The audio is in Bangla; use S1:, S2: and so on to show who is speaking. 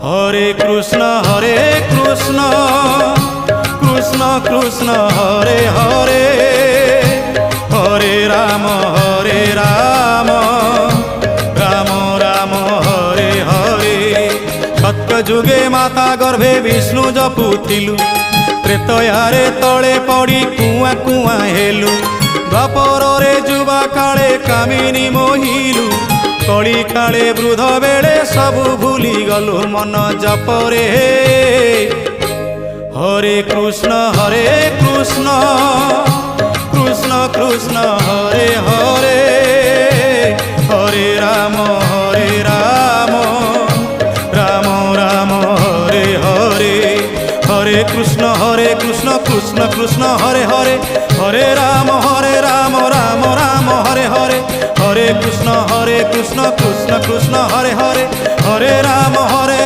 S1: হরে কৃষ্ণ কৃষ্ণ কৃষ্ণ হরে হরে, হরে রাম রাম রাম হরে হরে। সত্য যুগে মাতা গর্ভে বিষ্ণু জপুথিলু, ত্রেতয়ারে তଳେ পড়ি কুয়া কুয়া হেলু, দ্বাপରରେ যুবা কাଳେ কামিনী মোহিলু, কଳି কাଳେ বৃদ্ধ বেড়ে সবু ভুলি গলু মন জপরে। হরে কৃষ্ণ কৃষ্ণ কৃষ্ণ হরে হরে, হরে রাম রাম রাম হরে হরে। হরে কৃষ্ণ কৃষ্ণ কৃষ্ণ হরে হরে, হরে রাম রাম রাম হরে হরে। হরে কৃষ্ণ কৃষ্ণ কৃষ্ণ হরে হরে, হরে রাম